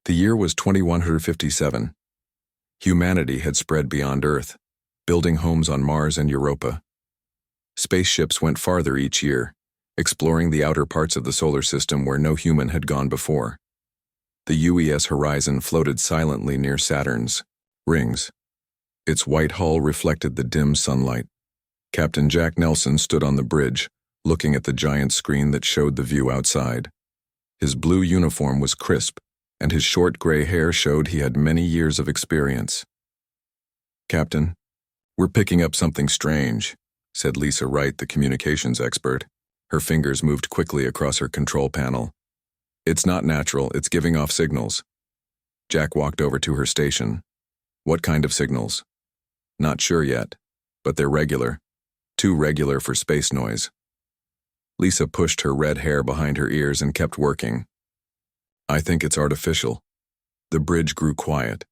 The year was 2157. Humanity had spread beyond Earth, building homes on Mars and Europa. Spaceships went farther each year, exploring the outer parts of the solar system where no human had gone before. The UES horizon floated silently near Saturn's rings. Its white hull reflected the dim sunlight. Captain Jack Nelson stood on the bridge, looking at the giant screen that showed the view outside. His blue uniform was crisp, and his short gray hair showed he had many years of experience. "Captain, we're picking up something strange," said Lisa Wright, the communications expert. Her fingers moved quickly across her control panel. "It's not natural, it's giving off signals." Jack walked over to her station. "What kind of signals?" "Not sure yet, but they're regular. Too regular for space noise." Lisa pushed her red hair behind her ears and kept working. "I think it's artificial." The bridge grew quiet.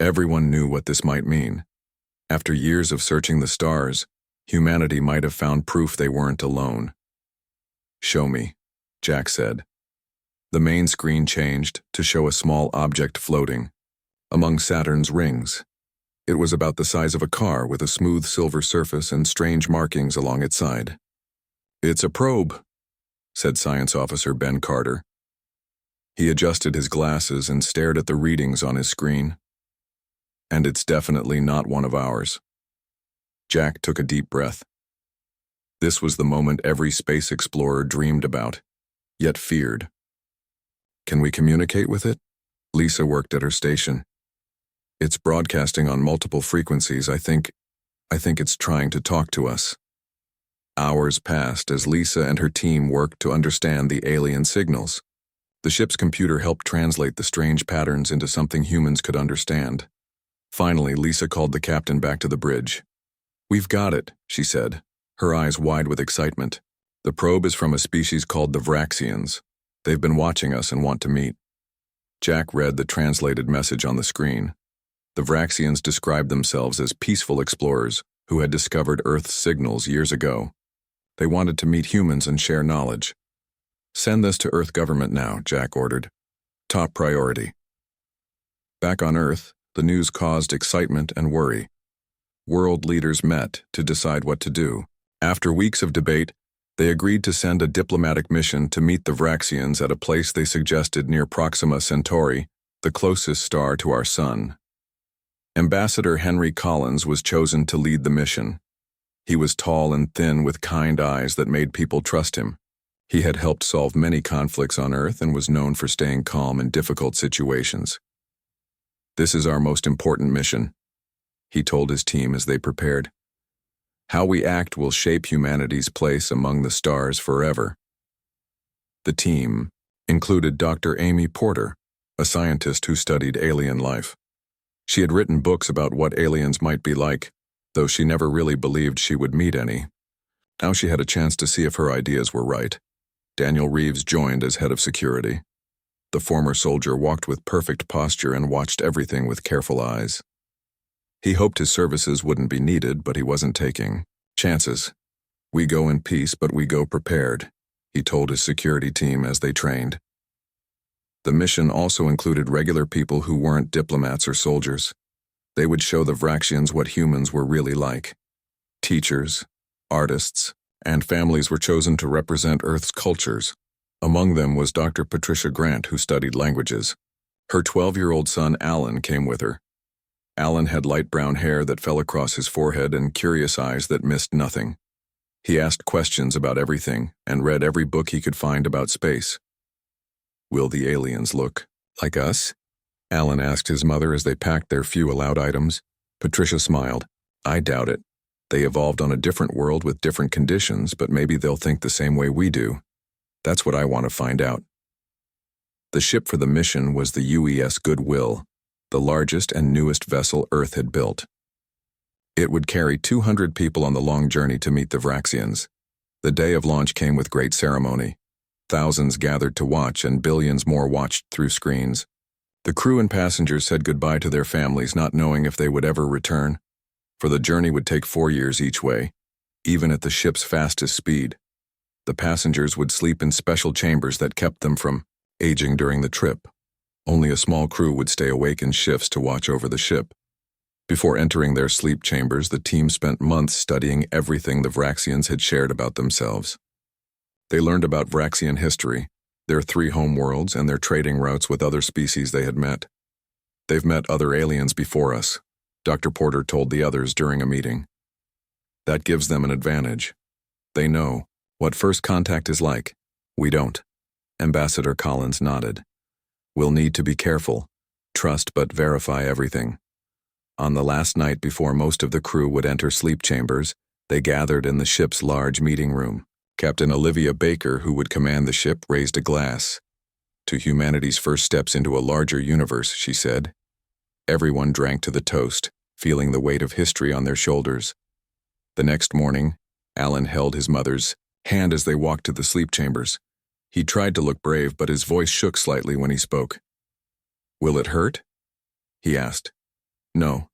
Everyone knew what this might mean. After years of searching the stars, humanity might have found proof they weren't alone. "Show me," Jack said. The main screen changed to show a small object floating among Saturn's rings. It was about the size of a car with a smooth silver surface and strange markings along its side. "It's a probe," said Science Officer Ben Carter. He adjusted his glasses and stared at the readings on his screen. "And it's definitely not one of ours." Jack took a deep breath. This was the moment every space explorer dreamed about, yet feared. "Can we communicate with it?" Lisa worked at her station. "It's broadcasting on multiple frequencies. I think it's trying to talk to us." Hours passed as Lisa and her team worked to understand the alien signals. The ship's computer helped translate the strange patterns into something humans could understand. Finally, Lisa called the captain back to the bridge. "We've got it," she said, her eyes wide with excitement. "The probe is from a species called the Vraxians. They've been watching us and want to meet." Jack read the translated message on the screen. The Vraxians described themselves as peaceful explorers who had discovered Earth's signals years ago. They wanted to meet humans and share knowledge. "Send this to Earth government now," Jack ordered. "Top priority." Back on Earth, the news caused excitement and worry. World leaders met to decide what to do. After weeks of debate, they agreed to send a diplomatic mission to meet the Vraxians at a place they suggested near Proxima Centauri, the closest star to our sun. Ambassador Henry Collins was chosen to lead the mission. He was tall and thin with kind eyes that made people trust him. He had helped solve many conflicts on Earth and was known for staying calm in difficult situations. "This is our most important mission," he told his team as they prepared. "How we act will shape humanity's place among the stars forever." The team included Dr. Amy Porter, a scientist who studied alien life. She had written books about what aliens might be like, though she never really believed she would meet any. Now she had a chance to see if her ideas were right. Daniel Reeves joined as head of security. The former soldier walked with perfect posture and watched everything with careful eyes. He hoped his services wouldn't be needed, but he wasn't taking chances. "We go in peace, but we go prepared," he told his security team as they trained. The mission also included regular people who weren't diplomats or soldiers. They would show the Vraxians what humans were really like. Teachers, artists, and families were chosen to represent Earth's cultures. Among them was Dr. Patricia Grant, who studied languages. Her 12-year-old son Alan came with her. Alan had light brown hair that fell across his forehead and curious eyes that missed nothing. He asked questions about everything and read every book he could find about space. "Will the aliens look like us?" Alan asked his mother as they packed their few allowed items. Patricia smiled. "I doubt it. They evolved on a different world with different conditions, but maybe they'll think the same way we do. That's what I want to find out." The ship for the mission was the UES Goodwill, the largest and newest vessel Earth had built. It would carry 200 people on the long journey to meet the Vraxians. The day of launch came with great ceremony. Thousands gathered to watch, and billions more watched through screens. The crew and passengers said goodbye to their families, not knowing if they would ever return, for the journey would take 4 years each way, even at the ship's fastest speed. The passengers would sleep in special chambers that kept them from aging during the trip. Only a small crew would stay awake in shifts to watch over the ship. Before entering their sleep chambers, the team spent months studying everything the Vraxians had shared about themselves. They learned about Vraxian history, their 3 homeworlds, and their trading routes with other species they had met. "They've met other aliens before us," Dr. Porter told the others during a meeting. "That gives them an advantage. They know what first contact is like. We don't." Ambassador Collins nodded. "We'll need to be careful, trust but verify everything." On the last night before most of the crew would enter sleep chambers, they gathered in the ship's large meeting room. Captain Olivia Baker, who would command the ship, raised a glass. "To humanity's first steps into a larger universe," she said. Everyone drank to the toast, feeling the weight of history on their shoulders. The next morning, Alan held his mother's hand as they walked to the sleep chambers. He tried to look brave, but his voice shook slightly when he spoke. "Will it hurt?" he asked. "No,"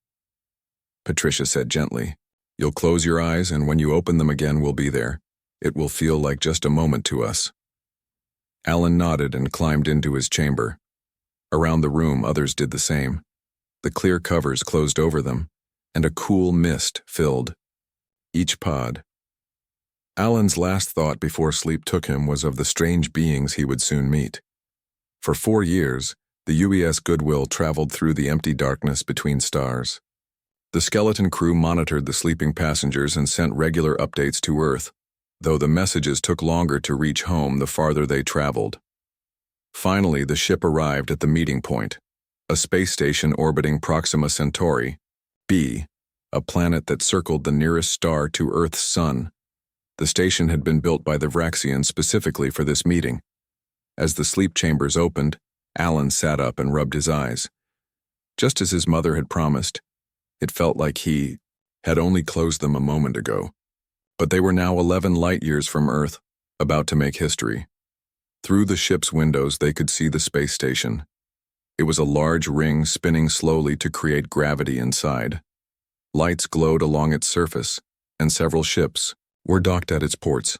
Patricia said gently. "You'll close your eyes, and when you open them again, we'll be there. It will feel like just a moment to us." Alan nodded and climbed into his chamber. Around the room, others did the same. The clear covers closed over them, and a cool mist filled each pod. Alan's last thought before sleep took him was of the strange beings he would soon meet. For 4 years, the UES Goodwill traveled through the empty darkness between stars. The skeleton crew monitored the sleeping passengers and sent regular updates to Earth, though the messages took longer to reach home the farther they traveled. Finally, the ship arrived at the meeting point, a space station orbiting Proxima Centauri, B, a planet that circled the nearest star to Earth's sun. The station had been built by the Vraxians specifically for this meeting. As the sleep chambers opened, Alan sat up and rubbed his eyes. Just as his mother had promised, it felt like he had only closed them a moment ago. But they were now 11 light-years from Earth, about to make history. Through the ship's windows, they could see the space station. It was a large ring spinning slowly to create gravity inside. Lights glowed along its surface, and several ships were docked at its ports.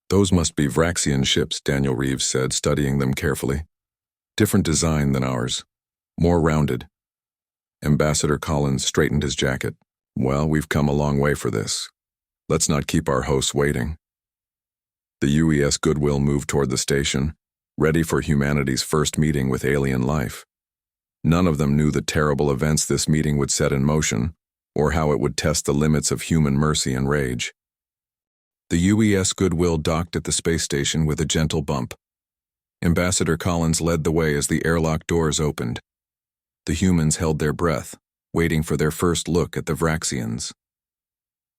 "Those must be Vraxian ships," Daniel Reeves said, studying them carefully. "Different design than ours, more rounded." Ambassador Collins straightened his jacket. "Well, we've come a long way for this. Let's not keep our hosts waiting." The UES Goodwill moved toward the station, ready for humanity's first meeting with alien life. None of them knew the terrible events this meeting would set in motion, or how it would test the limits of human mercy and rage. The UES Goodwill docked at the space station with a gentle bump. Ambassador Collins led the way as the airlock doors opened. The humans held their breath, waiting for their first look at the Vraxians.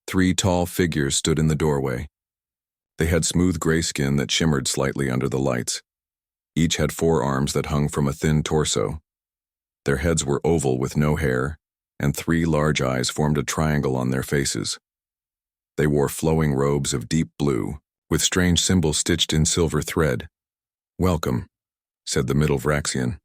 3 tall figures stood in the doorway. They had smooth gray skin that shimmered slightly under the lights. Each had 4 arms that hung from a thin torso. Their heads were oval with no hair, and 3 large eyes formed a triangle on their faces. They wore flowing robes of deep blue, with strange symbols stitched in silver thread. "Welcome," said the middle Vraxian.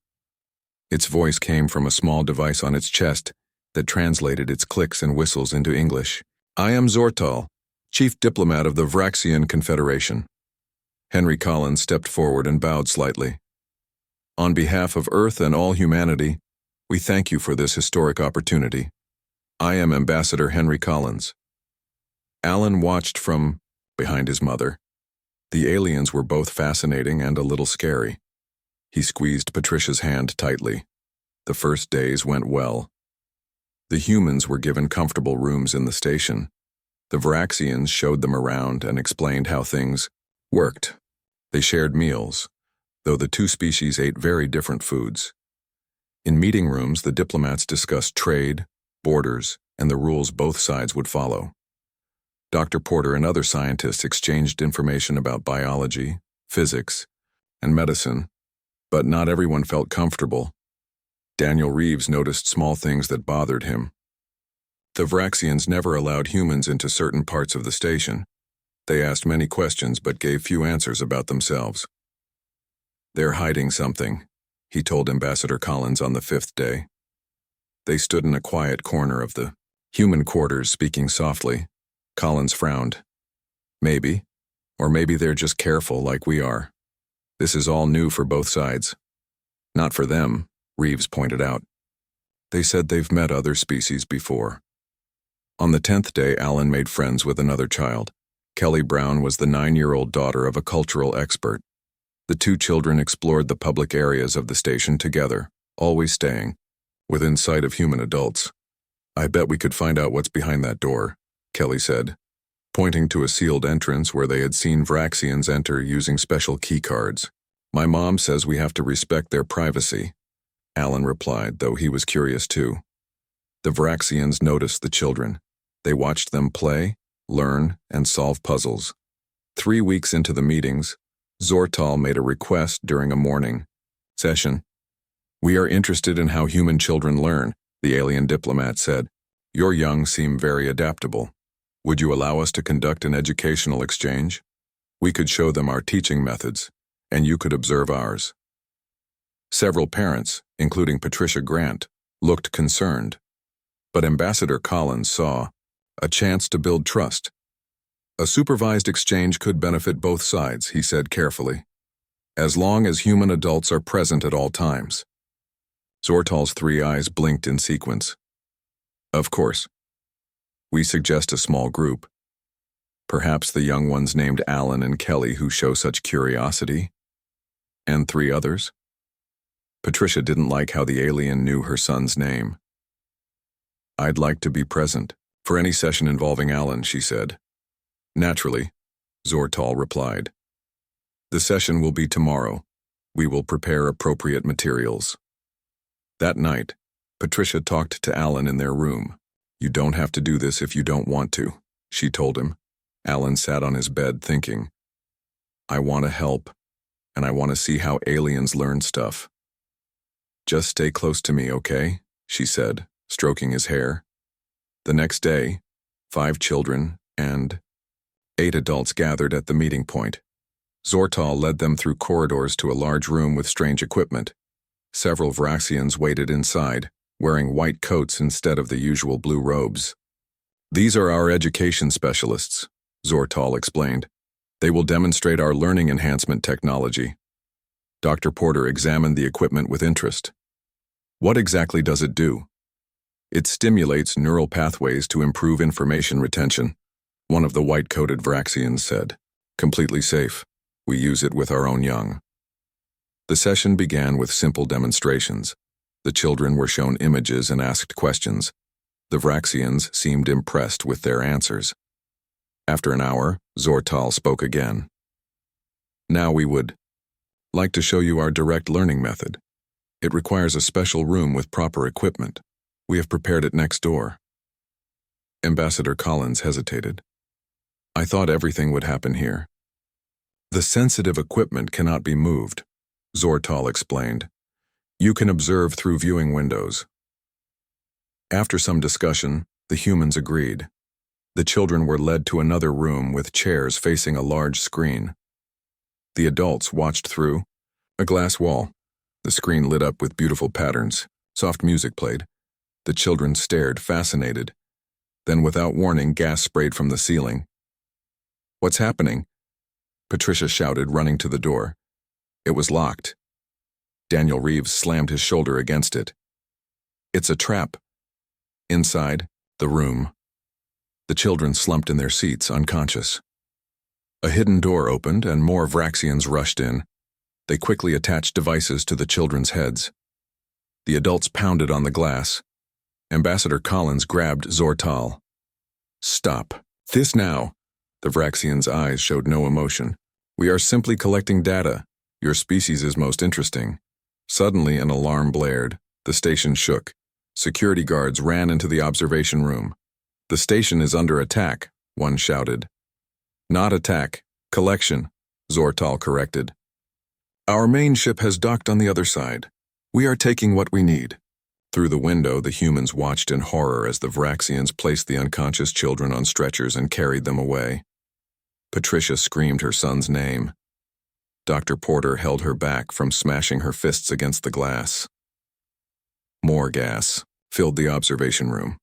Its voice came from a small device on its chest that translated its clicks and whistles into English. "I am Zortal, Chief Diplomat of the Vraxian Confederation." Henry Collins stepped forward and bowed slightly. "On behalf of Earth and all humanity, we thank you for this historic opportunity. I am Ambassador Henry Collins." Alan watched from behind his mother. The aliens were both fascinating and a little scary. He squeezed Patricia's hand tightly. The first days went well. The humans were given comfortable rooms in the station. The Vraxians showed them around and explained how things worked. They shared meals, though the 2 species ate very different foods. In meeting rooms, the diplomats discussed trade, borders, and the rules both sides would follow. Dr. Porter and other scientists exchanged information about biology, physics, and medicine, but not everyone felt comfortable. Daniel Reeves noticed small things that bothered him. The Vraxians never allowed humans into certain parts of the station. They asked many questions but gave few answers about themselves. "They're hiding something," he told Ambassador Collins on the 5th day. They stood in a quiet corner of the human quarters, speaking softly. Collins frowned. "Maybe. Or maybe they're just careful like we are. This is all new for both sides." Not for them, Reeves pointed out. They said they've met other species before. On the 10th day, Alan made friends with another child. Kelly Brown was the 9-year-old daughter of a cultural expert. The two children explored the public areas of the station together, always staying within sight of human adults. I bet we could find out what's behind that door, Kelly said, pointing to a sealed entrance where they had seen Vraxians enter using special key cards. My mom says we have to respect their privacy, Alan replied, though he was curious too. The Vraxians noticed the children. They watched them play, learn, and solve puzzles. 3 weeks into the meetings, Zortal made a request during a morning session. We are interested in how human children learn, the alien diplomat said. Your young seem very adaptable. Would you allow us to conduct an educational exchange? We could show them our teaching methods, and you could observe ours. Several parents, including Patricia Grant, looked concerned, but Ambassador Collins saw a chance to build trust. A supervised exchange could benefit both sides, he said carefully, as long as human adults are present at all times. Zortal's 3 eyes blinked in sequence. Of course. We suggest a small group. Perhaps the young ones named Alan and Kelly who show such curiosity. And 3 others? Patricia didn't like how the alien knew her son's name. I'd like to be present for any session involving Alan, she said. Naturally, Zortal replied. The session will be tomorrow. We will prepare appropriate materials. That night, Patricia talked to Alan in their room. You don't have to do this if you don't want to, she told him. Alan sat on his bed thinking, I want to help, and I want to see how aliens learn stuff. Just stay close to me, okay? She said, stroking his hair. The next day, 5 children and 8 adults gathered at the meeting point. Zortal led them through corridors to a large room with strange equipment. Several Vraxians waited inside, wearing white coats instead of the usual blue robes. These are our education specialists, Zortal explained. They will demonstrate our learning enhancement technology. Dr. Porter examined the equipment with interest. What exactly does it do? It stimulates neural pathways to improve information retention, one of the white-coated Vraxians said. Completely safe. We use it with our own young. The session began with simple demonstrations. The children were shown images and asked questions. The Vraxians seemed impressed with their answers. After an hour, Zortal spoke again. Now we would like to show you our direct learning method. It requires a special room with proper equipment. We have prepared it next door. Ambassador Collins hesitated. I thought everything would happen here. The sensitive equipment cannot be moved, Zortal explained. You can observe through viewing windows. After some discussion, the humans agreed. The children were led to another room with chairs facing a large screen. The adults watched through a glass wall. The screen lit up with beautiful patterns. Soft music played. The children stared, fascinated. Then, without warning, gas sprayed from the ceiling. What's happening? Patricia shouted, running to the door. It was locked. Daniel Reeves slammed his shoulder against it. It's a trap. Inside, the room. The children slumped in their seats, unconscious. A hidden door opened and more Vraxians rushed in. They quickly attached devices to the children's heads. The adults pounded on the glass. Ambassador Collins grabbed Zortal. Stop. This now. The Vraxian's eyes showed no emotion. We are simply collecting data. Your species is most interesting. Suddenly, an alarm blared. The station shook. Security guards ran into the observation room. The station is under attack, one shouted. Not attack. Collection, Zortal corrected. Our main ship has docked on the other side. We are taking what we need. Through the window, the humans watched in horror as the Vraxians placed the unconscious children on stretchers and carried them away. Patricia screamed her son's name. Dr. Porter held her back from smashing her fists against the glass. More gas filled the observation room.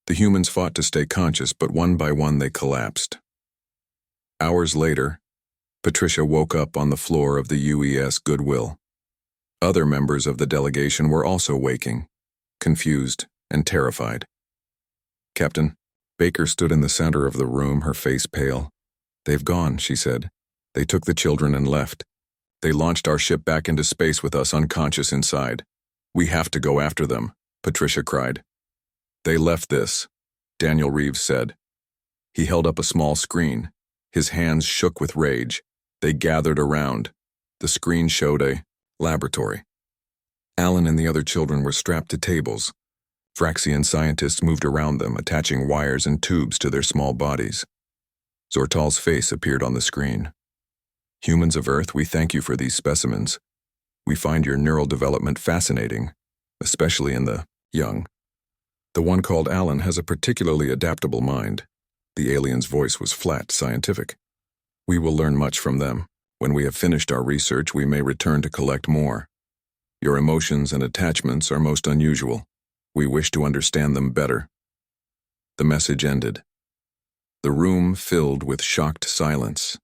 The humans fought to stay conscious, but one by one they collapsed. Hours later, Patricia woke up on the floor of the UES Goodwill. Other members of the delegation were also waking, confused and terrified. "Captain." Baker stood in the center of the room, her face pale. "They've gone," she said. "They took the children and left. They launched our ship back into space with us unconscious inside. We have to go after them," Patricia cried. "They left this," Daniel Reeves said. He held up a small screen. His hands shook with rage. They gathered around. The screen showed a laboratory. Alan and the other children were strapped to tables. Vraxian scientists moved around them, attaching wires and tubes to their small bodies. Zortal's face appeared on the screen. "Humans of Earth, we thank you for these specimens. We find your neural development fascinating, especially in the young. The one called Alan has a particularly adaptable mind." The alien's voice was flat, scientific. "We will learn much from them. When we have finished our research, we may return to collect more. Your emotions and attachments are most unusual. We wish to understand them better." The message ended. The room filled with shocked silence,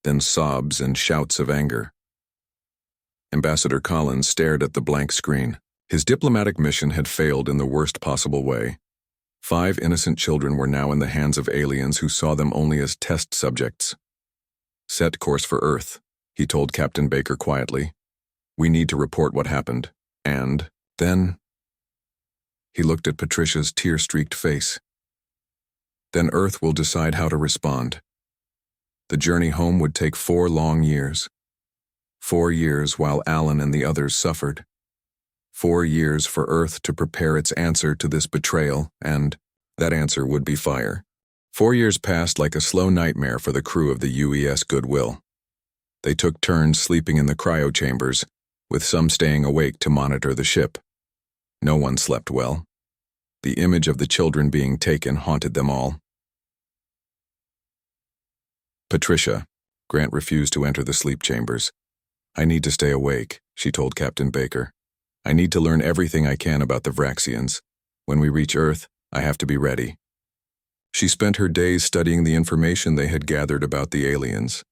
then sobs and shouts of anger. Ambassador Collins stared at the blank screen. His diplomatic mission had failed in the worst possible way. 5 innocent children were now in the hands of aliens who saw them only as test subjects. "Set course for Earth," he told Captain Baker quietly. "We need to report what happened. And then—" He looked at Patricia's tear-streaked face. "Then Earth will decide how to respond. The journey home would take 4 long years. 4 years while Alan and the others suffered. 4 years for Earth to prepare its answer to this betrayal, and that answer would be fire." 4 years passed like a slow nightmare for the crew of the UES Goodwill. They took turns sleeping in the cryo chambers, with some staying awake to monitor the ship. No one slept well. The image of the children being taken haunted them all. "Patricia," Grant refused to enter the sleep chambers. "I need to stay awake," she told Captain Baker. "I need to learn everything I can about the Vraxians. When we reach Earth, I have to be ready." She spent her days studying the information they had gathered about the aliens.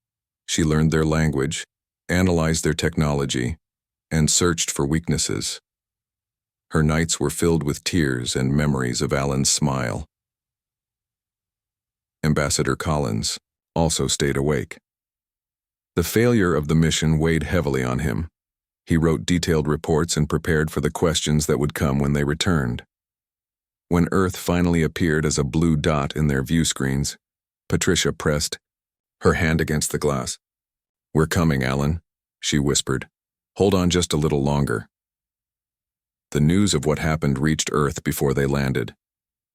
She learned their language, analyzed their technology, and searched for weaknesses. Her nights were filled with tears and memories of Alan's smile. Ambassador Collins also stayed awake. The failure of the mission weighed heavily on him. He wrote detailed reports and prepared for the questions that would come when they returned. When Earth finally appeared as a blue dot in their view screens, Patricia pressed her hand against the glass. "We're coming, Alan," she whispered. "Hold on just a little longer." The news of what happened reached Earth before they landed.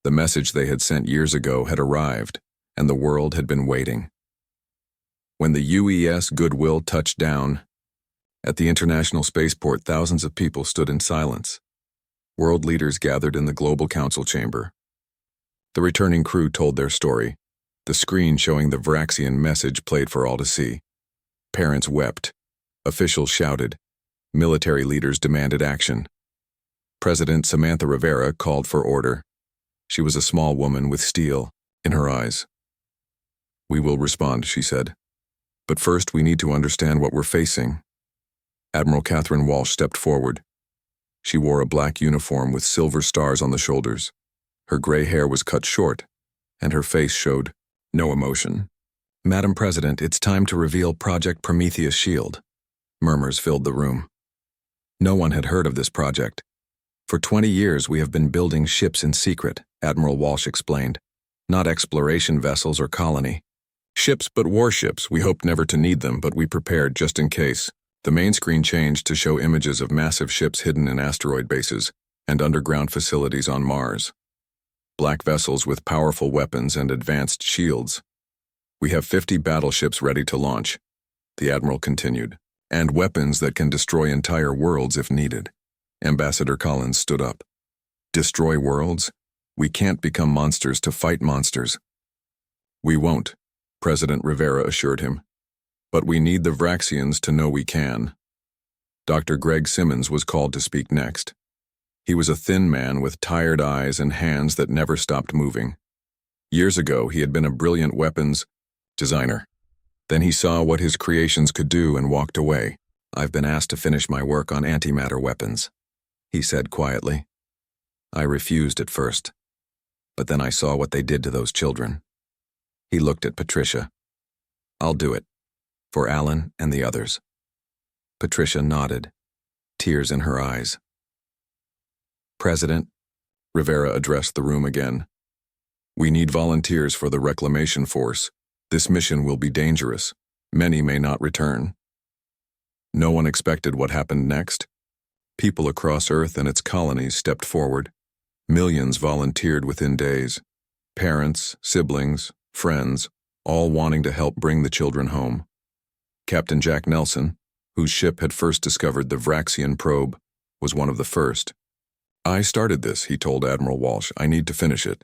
The message they had sent years ago had arrived, and the world had been waiting. When the UES Goodwill touched down at the International Spaceport, thousands of people stood in silence. World leaders gathered in the Global Council chamber. The returning crew told their story. The screen showing the Vraxian message played for all to see. Parents wept. Officials shouted. Military leaders demanded action. President Samantha Rivera called for order. She was a small woman with steel in her eyes. "We will respond," she said. "But first we need to understand what we're facing." Admiral Catherine Walsh stepped forward. She wore a black uniform with silver stars on the shoulders. Her gray hair was cut short, and her face showed no emotion. "Madam President, it's time to reveal Project Prometheus Shield." Murmurs filled the room. No one had heard of this project. "For 20 years we have been building ships in secret," Admiral Walsh explained. "Not exploration vessels or colony. Ships but warships. We hoped never to need them, but we prepared just in case." The main screen changed to show images of massive ships hidden in asteroid bases and underground facilities on Mars. Black vessels with powerful weapons and advanced shields. "We have 50 battleships ready to launch," the Admiral continued, "and weapons that can destroy entire worlds if needed." Ambassador Collins stood up. "Destroy worlds? We can't become monsters to fight monsters." "We won't," President Rivera assured him. "But we need the Vraxians to know we can." Dr. Greg Simmons was called to speak next. He was a thin man with tired eyes and hands that never stopped moving. Years ago, he had been a brilliant weapons designer. Then he saw what his creations could do and walked away, I've been asked to finish my work on antimatter weapons, he said quietly. I refused at first, but then I saw what they did to those children. He looked at Patricia. I'll do it, for Alan and the others. Patricia nodded, tears in her eyes. President, Rivera addressed the room again. We need volunteers for the reclamation force. This mission will be dangerous. Many may not return. No one expected what happened next. People across Earth and its colonies stepped forward. Millions volunteered within days. Parents, siblings, friends, all wanting to help bring the children home. Captain Jack Nelson, whose ship had first discovered the Vraxian probe, was one of the first. I started this, he told Admiral Walsh. I need to finish it.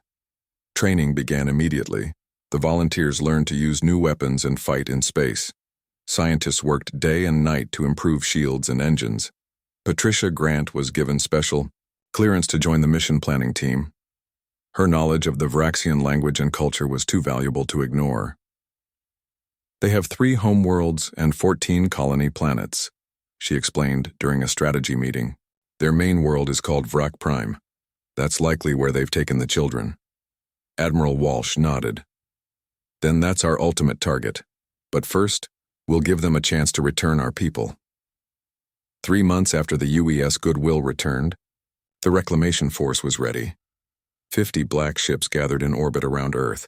Training began immediately. The volunteers learned to use new weapons and fight in space. Scientists worked day and night to improve shields and engines. Patricia Grant was given special clearance to join the mission planning team. Her knowledge of the Vraxian language and culture was too valuable to ignore. They have 3 homeworlds and 14 colony planets, she explained during a strategy meeting. Their main world is called Vrak Prime. That's likely where they've taken the children. Admiral Walsh nodded. Then that's our ultimate target. But first, we'll give them a chance to return our people. 3 months after the UES Goodwill returned, the reclamation force was ready. 50 black ships gathered in orbit around Earth.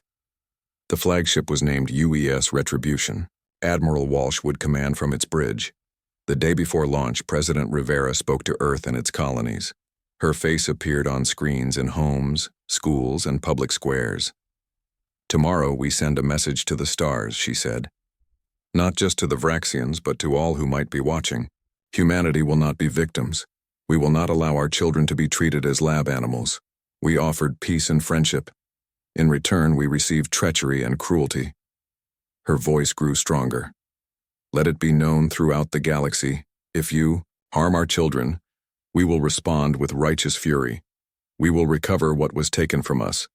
The flagship was named UES Retribution. Admiral Walsh would command from its bridge. The day before launch, President Rivera spoke to Earth and its colonies. Her face appeared on screens in homes, schools, and public squares. Tomorrow we send a message to the stars, she said. Not just to the Vraxians, but to all who might be watching. Humanity will not be victims. We will not allow our children to be treated as lab animals. We offered peace and friendship. In return, we received treachery and cruelty. Her voice grew stronger. Let it be known throughout the galaxy, if you harm our children, we will respond with righteous fury. We will recover what was taken from us,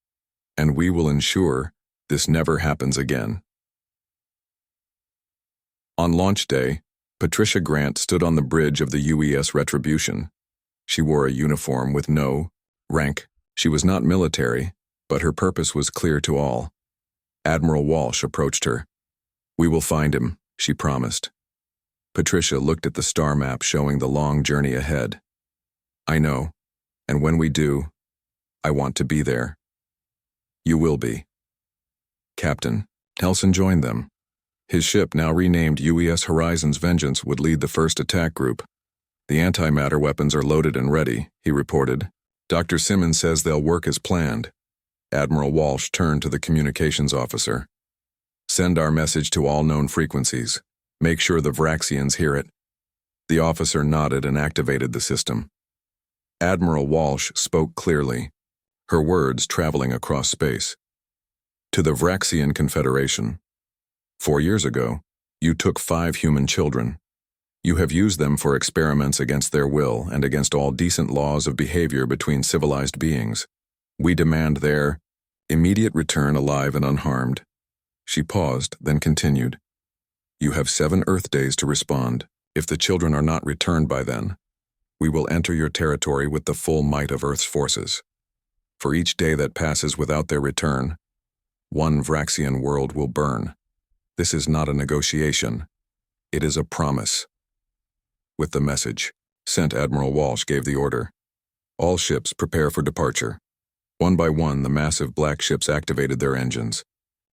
and we will ensure this never happens again. On launch day, Patricia Grant stood on the bridge of the UES Retribution. She wore a uniform with no rank. She was not military, but her purpose was clear to all. Admiral Walsh approached her. We will find him, she promised. Patricia looked at the star map showing the long journey ahead. I know, and when we do, I want to be there. You will be. Captain Nelson joined them. His ship, now renamed UES Horizon's Vengeance, would lead the first attack group. The antimatter weapons are loaded and ready, he reported. Dr. Simmons says they'll work as planned. Admiral Walsh turned to the communications officer. Send our message to all known frequencies. Make sure the Vraxians hear it. The officer nodded and activated the system. Admiral Walsh spoke clearly, her words traveling across space. To the Vraxian Confederation. 4 years ago, you took 5 human children. You have used them for experiments against their will and against all decent laws of behavior between civilized beings. We demand their immediate return alive and unharmed. She paused, then continued. You have 7 Earth days to respond. If the children are not returned by then, we will enter your territory with the full might of Earth's forces. For each day that passes without their return, 1 Vraxian world will burn. This is not a negotiation. It is a promise. With the message sent, Admiral Walsh gave the order. All ships prepare for departure. One by one, the massive black ships activated their engines.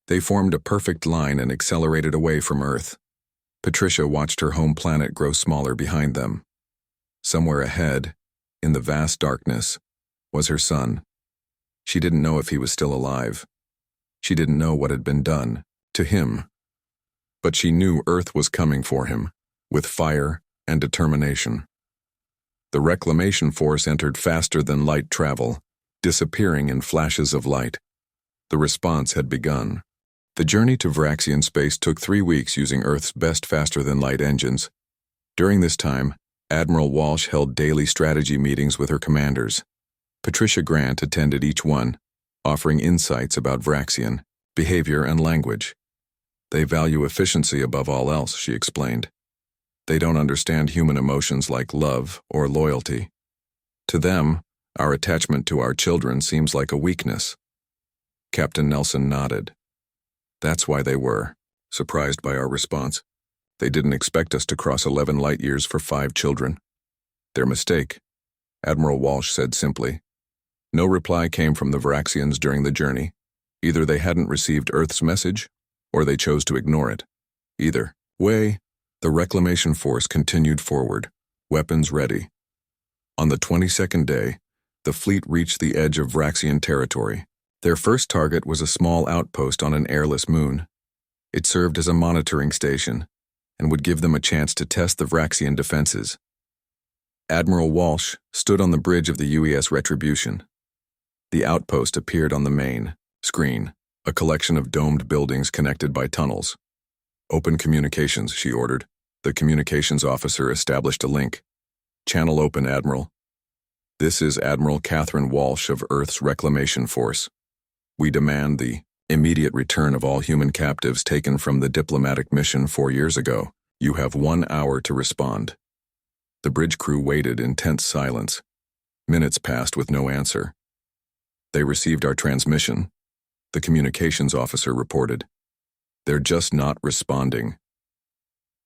They formed a perfect line and accelerated away from Earth. Patricia watched her home planet grow smaller behind them. Somewhere ahead, in the vast darkness, was her son. She didn't know if he was still alive. She didn't know what had been done to him. But she knew Earth was coming for him, with fire and determination. The reclamation force entered faster than light travel, disappearing in flashes of light. The response had begun. The journey to Vraxian space took 3 weeks using Earth's best faster-than-light engines. During this time, Admiral Walsh held daily strategy meetings with her commanders. Patricia Grant attended each one, offering insights about Vraxian behavior and language. They value efficiency above all else, she explained. They don't understand human emotions like love or loyalty. To them, our attachment to our children seems like a weakness. Captain Nelson nodded. That's why they were surprised by our response. They didn't expect us to cross 11 light years for 5 children. Their mistake, Admiral Walsh said simply. No reply came from the Varaxians during the journey. Either they hadn't received Earth's message, or they chose to ignore it. Either way, the reclamation force continued forward, weapons ready. On the 22nd day, the fleet reached the edge of Varaxian territory. Their first target was a small outpost on an airless moon. It served as a monitoring station and would give them a chance to test the Varaxian defenses. Admiral Walsh stood on the bridge of the UES Retribution. The outpost appeared on the main screen, a collection of domed buildings connected by tunnels. Open communications, she ordered. The communications officer established a link. Channel open, Admiral. This is Admiral Catherine Walsh of Earth's Reclamation Force. We demand the immediate return of all human captives taken from the diplomatic mission 4 years ago. You have 1 hour to respond. The bridge crew waited in tense silence. Minutes passed with no answer. They received our transmission, the communications officer reported. They're just not responding.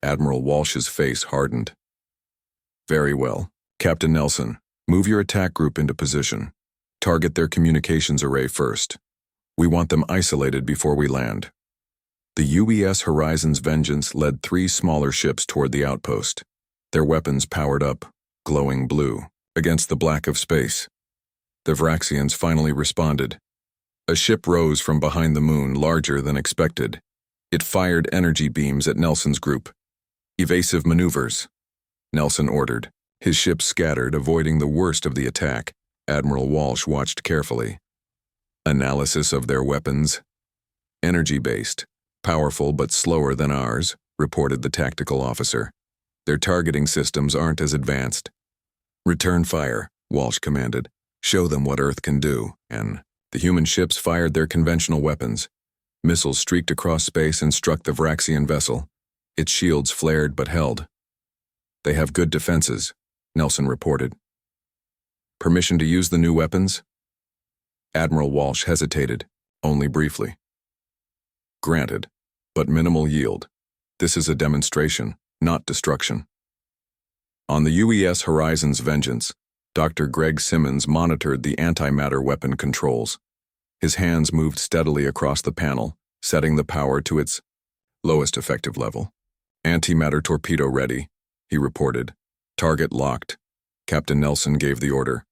Admiral Walsh's face hardened. Very well. Captain Nelson, move your attack group into position. Target their communications array first. We want them isolated before we land. The UES Horizon's Vengeance led 3 smaller ships toward the outpost. Their weapons powered up, glowing blue, against the black of space. The Varaxians finally responded. A ship rose from behind the moon, larger than expected. It fired energy beams at Nelson's group. Evasive maneuvers, Nelson ordered. His ship scattered, avoiding the worst of the attack. Admiral Walsh watched carefully. Analysis of their weapons. Energy-based, powerful but slower than ours, reported the tactical officer. Their targeting systems aren't as advanced. Return fire, Walsh commanded. Show them what Earth can do, and the human ships fired their conventional weapons. Missiles streaked across space and struck the Varaxian vessel. Its shields flared but held. They have good defenses, Nelson reported. Permission to use the new weapons? Admiral Walsh hesitated, only briefly. Granted, but minimal yield. This is a demonstration, not destruction. On the UES Horizon's Vengeance, Dr. Greg Simmons monitored the antimatter weapon controls. His hands moved steadily across the panel, setting the power to its lowest effective level. Antimatter torpedo ready, he reported. Target locked. Captain Nelson gave the order.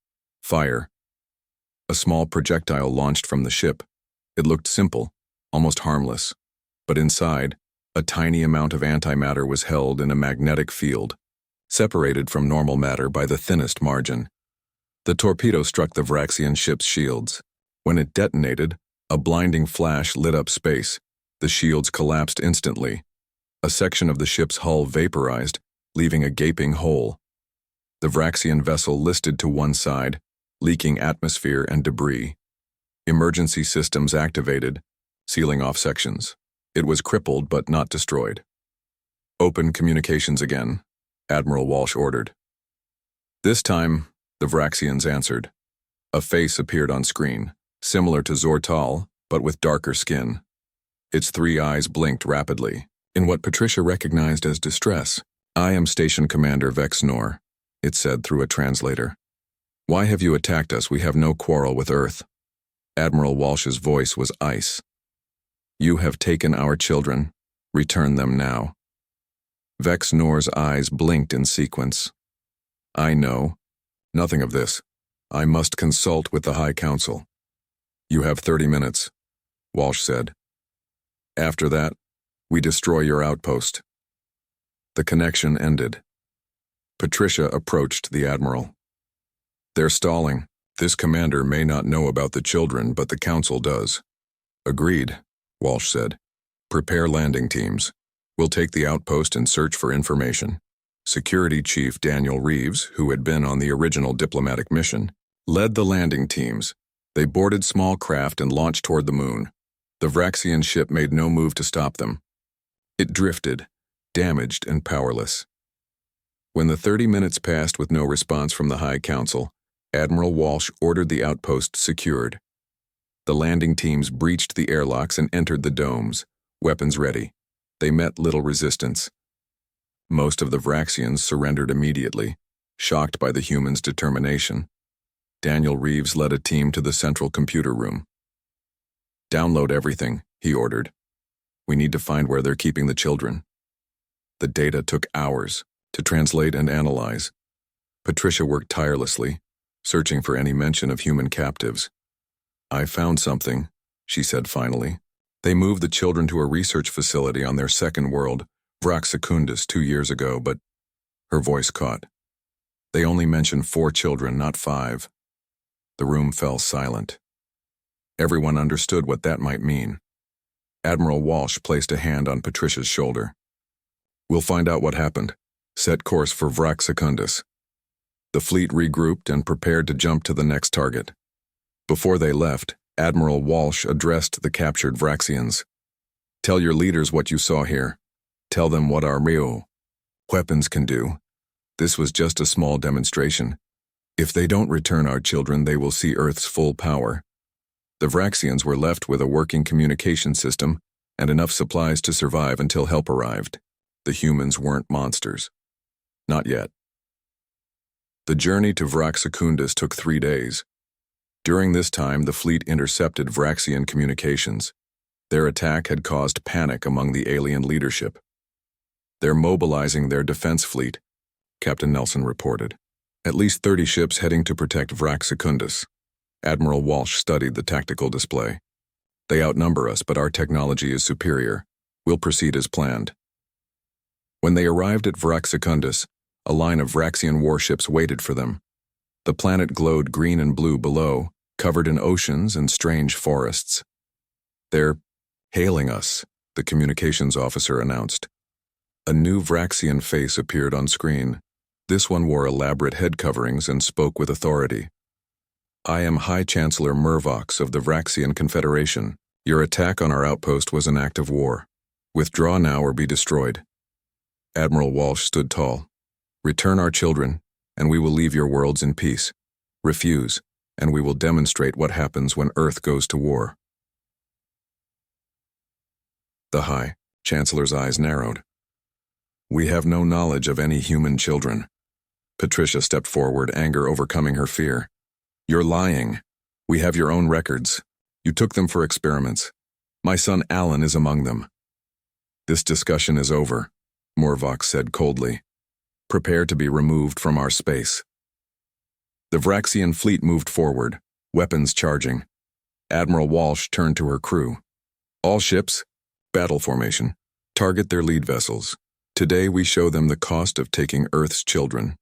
Fire. A small projectile launched from the ship. It looked simple, almost harmless. But inside, a tiny amount of antimatter was held in a magnetic field, separated from normal matter by the thinnest margin. The torpedo struck the Varaxian ship's shields. When it detonated, a blinding flash lit up space. The shields collapsed instantly. A section of the ship's hull vaporized, leaving a gaping hole. The Varaxian vessel listed to one side, leaking atmosphere and debris. Emergency systems activated, sealing off sections. It was crippled but not destroyed. Open communications again, Admiral Walsh ordered. This time, the Varaxians answered. A face appeared on screen, similar to Zortal, but with darker skin. Its 3 eyes blinked rapidly, in what Patricia recognized as distress. I am Station Commander Vex Nor, it said through a translator. Why have you attacked us? We have no quarrel with Earth. Admiral Walsh's voice was ice. You have taken our children. Return them now. Vex Nor's eyes blinked in sequence. I know. Nothing of this. I must consult with the High Council. You have 30 minutes, Walsh said. After that, we destroy your outpost. The connection ended. Patricia approached the Admiral. They're stalling. This commander may not know about the children, but the Council does. Agreed, Walsh said. Prepare landing teams. We'll take the outpost and search for information. Security Chief Daniel Reeves, who had been on the original diplomatic mission, led the landing teams. They boarded small craft and launched toward the moon. The Varaxian ship made no move to stop them. It drifted, damaged and powerless. When the 30 minutes passed with no response from the High Council, Admiral Walsh ordered the outpost secured. The landing teams breached the airlocks and entered the domes, weapons ready. They met little resistance. Most of the Vraxians surrendered immediately, shocked by the humans' determination. Daniel Reeves led a team to the central computer room. "Download everything," he ordered. "We need to find where they're keeping the children." The data took hours to translate and analyze. Patricia worked tirelessly, searching for any mention of human captives. "I found something," she said finally. "They moved the children to a research facility on their second world, Vraxacundus, 2 years ago, but..." Her voice caught. "They only mentioned 4 children, not 5. The room fell silent. Everyone understood what that might mean. Admiral Walsh placed a hand on Patricia's shoulder. "We'll find out what happened. Set course for Vraxacundus." The fleet regrouped and prepared to jump to the next target. Before they left, Admiral Walsh addressed the captured Vraxians. "Tell your leaders what you saw here. Tell them what our weapons can do. This was just a small demonstration. If they don't return our children, they will see Earth's full power." The Vraxians were left with a working communication system and enough supplies to survive until help arrived. The humans weren't monsters. Not yet. The journey to Vraxacundus took 3 days. During this time, the fleet intercepted Vraxian communications. Their attack had caused panic among the alien leadership. "They're mobilizing their defense fleet," Captain Nelson reported. "At least 30 ships heading to protect Vraxacundus." Admiral Walsh studied the tactical display. "They outnumber us, but our technology is superior. We'll proceed as planned." When they arrived at Vraxacundus, a line of Vraxian warships waited for them. The planet glowed green and blue below, covered in oceans and strange forests. "They're hailing us," the communications officer announced. A new Vraxian face appeared on screen. This one wore elaborate head coverings and spoke with authority. "I am High Chancellor Mervox of the Vraxian Confederation. Your attack on our outpost was an act of war. Withdraw now or be destroyed." Admiral Walsh stood tall. "Return our children, and we will leave your worlds in peace. Refuse, and we will demonstrate what happens when Earth goes to war." The High Chancellor's eyes narrowed. "We have no knowledge of any human children." Patricia stepped forward, anger overcoming her fear. "You're lying. We have your own records. You took them for experiments. My son Alan is among them." "This discussion is over," Mervox said coldly. "Prepare to be removed from our space." The Vraxian fleet moved forward, weapons charging. Admiral Walsh turned to her crew. "All ships, battle formation. Target their lead vessels. Today we show them the cost of taking Earth's children."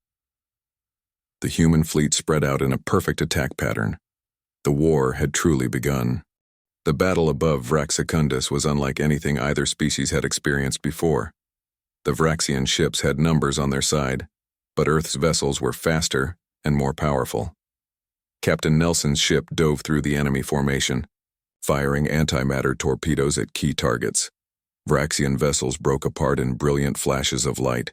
The human fleet spread out in a perfect attack pattern. The war had truly begun. The battle above Vraxacundus was unlike anything either species had experienced before. The Vraxian ships had numbers on their side, but Earth's vessels were faster and more powerful. Captain Nelson's ship dove through the enemy formation, firing antimatter torpedoes at key targets. Vraxian vessels broke apart in brilliant flashes of light.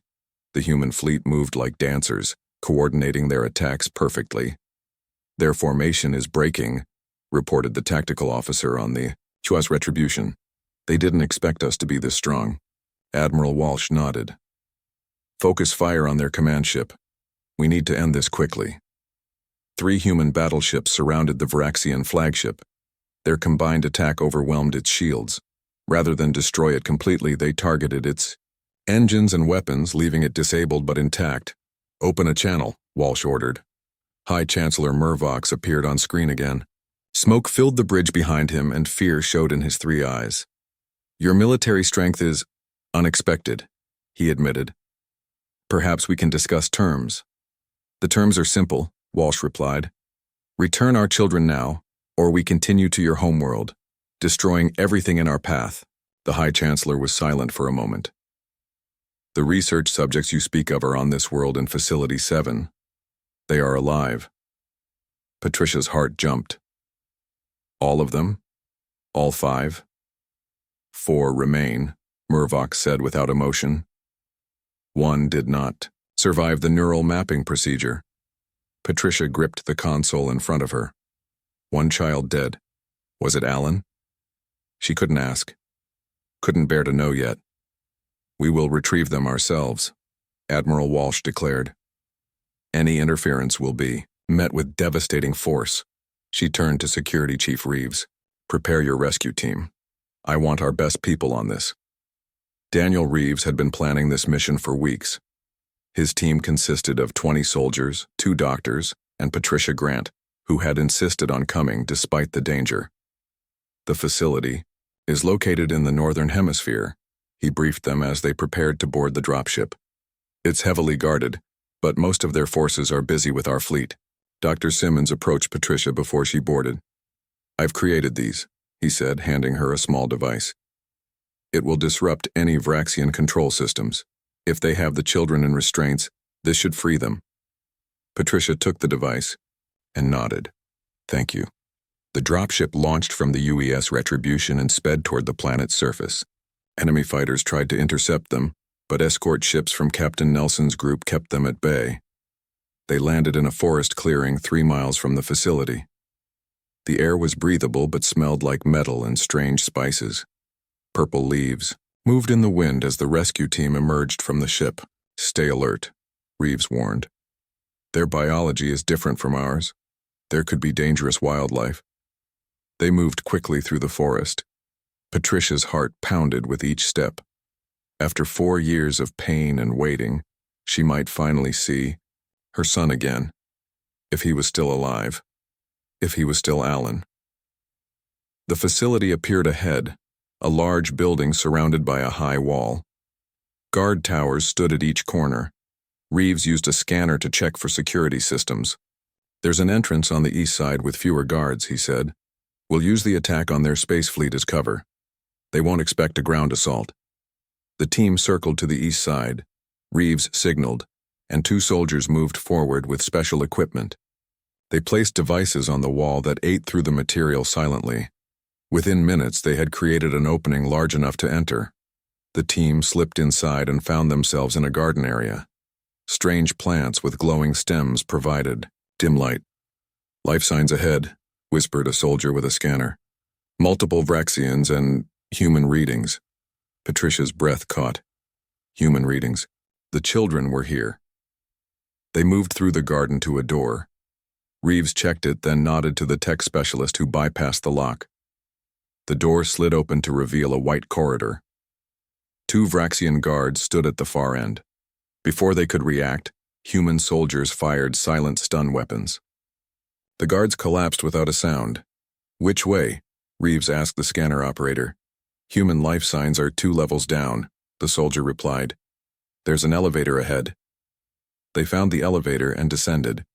The human fleet moved like dancers, coordinating their attacks perfectly. "Their formation is breaking," reported the tactical officer on the HFY's Retribution. "They didn't expect us to be this strong." Admiral Walsh nodded. "Focus fire on their command ship. We need to end this quickly." 3 human battleships surrounded the Vraxian flagship. Their combined attack overwhelmed its shields. Rather than destroy it completely, they targeted its engines and weapons, leaving it disabled but intact. "Open a channel," Walsh ordered. High Chancellor Mervox appeared on screen again. Smoke filled the bridge behind him and fear showed in his 3 eyes. "Your military strength is unexpected," he admitted. "Perhaps we can discuss terms." "The terms are simple," Walsh replied. "Return our children now, or we continue to your homeworld, destroying everything in our path." The High Chancellor was silent for a moment. "The research subjects you speak of are on this world in Facility 7. They are alive." Patricia's heart jumped. "All of them? All 5? 4 remain," Mervox said without emotion. "1 did not Survived the neural mapping procedure. Patricia gripped the console in front of her. One child dead. Was it Alan? She couldn't ask. Couldn't bear to know yet. We will retrieve them ourselves, Admiral Walsh declared. Any interference will be met with devastating force. She turned to Security Chief Reeves. Prepare your rescue team. I want our best people on this. Daniel Reeves had been planning this mission for weeks. His team consisted of 20 soldiers, 2 doctors, and Patricia Grant, who had insisted on coming despite the danger. The facility is located in the Northern Hemisphere, he briefed them as they prepared to board the dropship. It's heavily guarded, but most of their forces are busy with our fleet. Dr. Simmons approached Patricia before she boarded. I've created these, he said, handing her a small device. It will disrupt any Vraxian control systems. If they have the children in restraints, this should free them. Patricia took the device and nodded. Thank you. The dropship launched from the UES Retribution and sped toward the planet's surface. Enemy fighters tried to intercept them, but escort ships from Captain Nelson's group kept them at bay. They landed in a forest clearing 3 miles from the facility. The air was breathable but smelled like metal and strange spices. Purple leaves moved in the wind as the rescue team emerged from the ship. Stay alert, Reeves warned. Their biology is different from ours. There could be dangerous wildlife. They moved quickly through the forest. Patricia's heart pounded with each step. After 4 years of pain and waiting, she might finally see her son again, if he was still alive, if he was still Alan. The facility appeared ahead, a large building surrounded by a high wall. Guard towers stood at each corner. Reeves used a scanner to check for security systems. There's an entrance on the east side with fewer guards, he said. We'll use the attack on their space fleet as cover. They won't expect a ground assault. The team circled to the east side. Reeves signaled, and 2 soldiers moved forward with special equipment. They placed devices on the wall that ate through the material silently. Within minutes, they had created an opening large enough to enter. The team slipped inside and found themselves in a garden area. Strange plants with glowing stems provided dim light. Life signs ahead, whispered a soldier with a scanner. Multiple Vraxians and human readings. Patricia's breath caught. Human readings. The children were here. They moved through the garden to a door. Reeves checked it, then nodded to the tech specialist who bypassed the lock. The door slid open to reveal a white corridor. 2 Vraxian guards stood at the far end. Before they could react, human soldiers fired silent stun weapons. The guards collapsed without a sound. Which way? Reeves asked the scanner operator. Human life signs are 2 levels down, the soldier replied. There's an elevator ahead. They found the elevator and descended.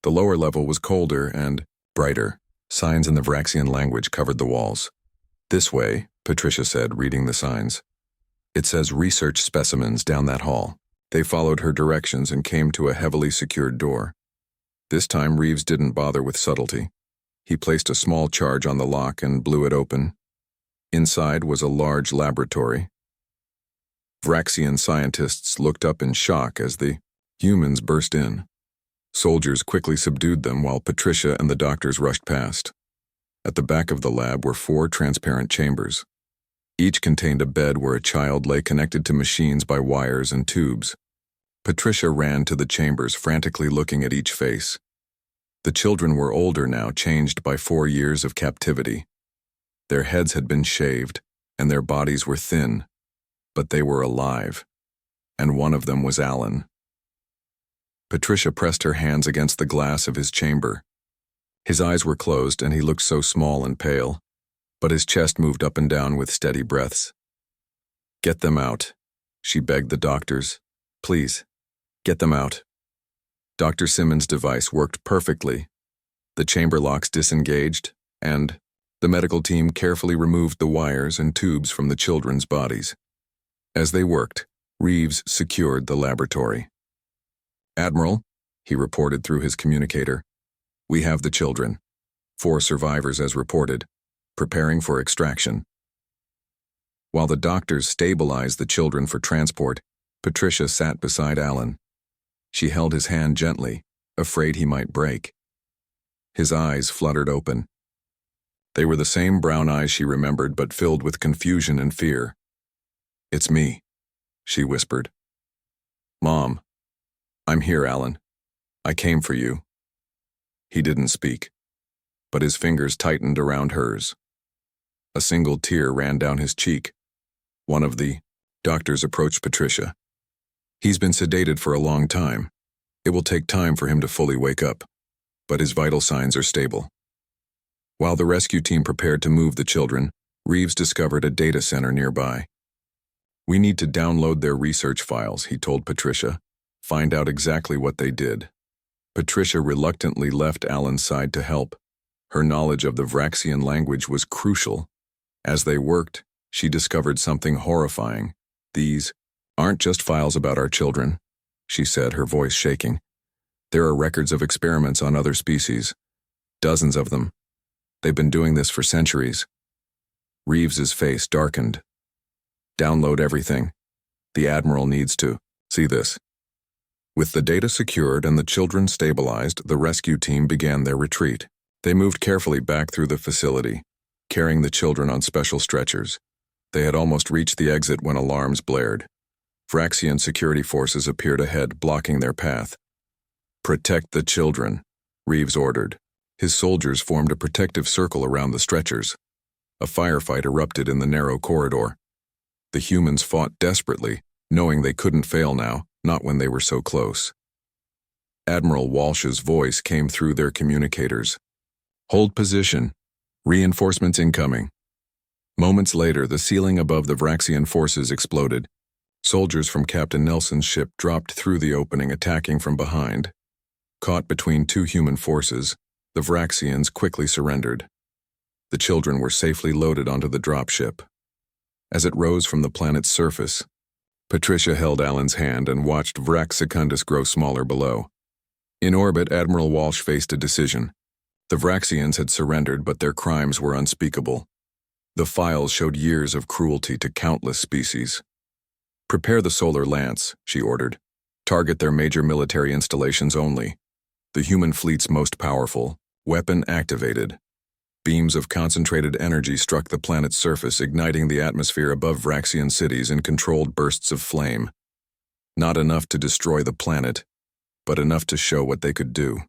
The lower level was colder and brighter. Signs in the Vraxian language covered the walls. This way, Patricia said, reading the signs. It says research specimens down that hall. They followed her directions and came to a heavily secured door. This time Reeves didn't bother with subtlety. He placed a small charge on the lock and blew it open. Inside was a large laboratory. Vraxian scientists looked up in shock as the humans burst in. Soldiers quickly subdued them while Patricia and the doctors rushed past. At the back of the lab were 4 transparent chambers. Each contained a bed where a child lay connected to machines by wires and tubes. Patricia ran to the chambers, frantically looking at each face. The children were older now, changed by 4 years of captivity. Their heads had been shaved, and their bodies were thin, but they were alive, and one of them was Alan. Patricia pressed her hands against the glass of his chamber. His eyes were closed, and he looked so small and pale, but his chest moved up and down with steady breaths. Get them out, she begged the doctors. Please, get them out. Dr. Simmons' device worked perfectly. The chamber locks disengaged, and the medical team carefully removed the wires and tubes from the children's bodies. As they worked, Reeves secured the laboratory. Admiral, he reported through his communicator, we have the children. 4 survivors as reported, preparing for extraction. While the doctors stabilized the children for transport, Patricia sat beside Alan. She held his hand gently, afraid he might break. His eyes fluttered open. They were the same brown eyes she remembered, but filled with confusion and fear. "It's me," she whispered. "Mom, I'm here, Alan. I came for you." He didn't speak, but his fingers tightened around hers. A single tear ran down his cheek. One of the doctors approached Patricia. "He's been sedated for a long time. It will take time for him to fully wake up, but his vital signs are stable." While the rescue team prepared to move the children, Reeves discovered a data center nearby. "We need to download their research files," he told Patricia. "Find out exactly what they did." Patricia reluctantly left Alan's side to help. Her knowledge of the Vraxian language was crucial. As they worked, she discovered something horrifying. "These aren't just files about our children," she said, her voice shaking. "There are records of experiments on other species. Dozens of them. They've been doing this for centuries." Reeves's face darkened. "Download everything. The Admiral needs to see this." With the data secured and the children stabilized, the rescue team began their retreat. They moved carefully back through the facility, carrying the children on special stretchers. They had almost reached the exit when alarms blared. Vraxian security forces appeared ahead, blocking their path. "Protect the children," Reeves ordered. His soldiers formed a protective circle around the stretchers. A firefight erupted in the narrow corridor. The humans fought desperately, knowing they couldn't fail now, not when they were so close. Admiral Walsh's voice came through their communicators. "Hold position. Reinforcements incoming." Moments later, the ceiling above the Vraxian forces exploded. Soldiers from Captain Nelson's ship dropped through the opening, attacking from behind. Caught between two human forces, the Vraxians quickly surrendered. The children were safely loaded onto the dropship. As it rose from the planet's surface, Patricia held Alan's hand and watched Vrax Secundus grow smaller below. In orbit, Admiral Walsh faced a decision. The Vraxians had surrendered, but their crimes were unspeakable. The files showed years of cruelty to countless species. "Prepare the solar lance," she ordered. "Target their major military installations only. The human fleet's most powerful. Weapon activated." Beams of concentrated energy struck the planet's surface, igniting the atmosphere above Vraxian cities in controlled bursts of flame. Not enough to destroy the planet, but enough to show what they could do.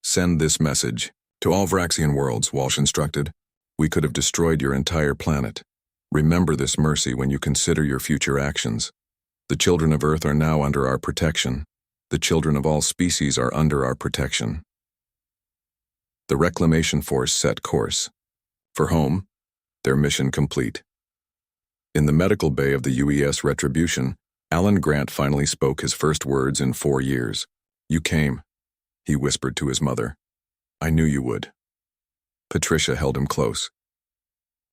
"Send this message to all Vraxian worlds," Walsh instructed. "We could have destroyed your entire planet. Remember this mercy when you consider your future actions. The children of Earth are now under our protection. The children of all species are under our protection." The Reclamation Force set course. For home, their mission complete. In the medical bay of the UES Retribution, Alan Grant finally spoke his first words in 4 years. "You came," he whispered to his mother. "I knew you would." Patricia held him close.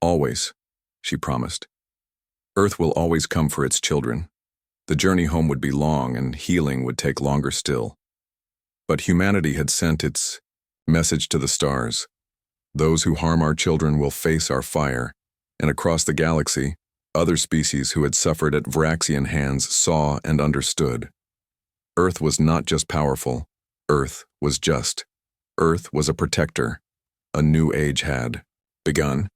"Always," she promised. "Earth will always come for its children. The journey home would be long and healing would take longer still. But humanity had sent its message to the stars. Those who harm our children will face our fire." And across the galaxy, other species who had suffered at Vraxian hands saw and understood. Earth was not just powerful. Earth was just. Earth was a protector. A new age had begun.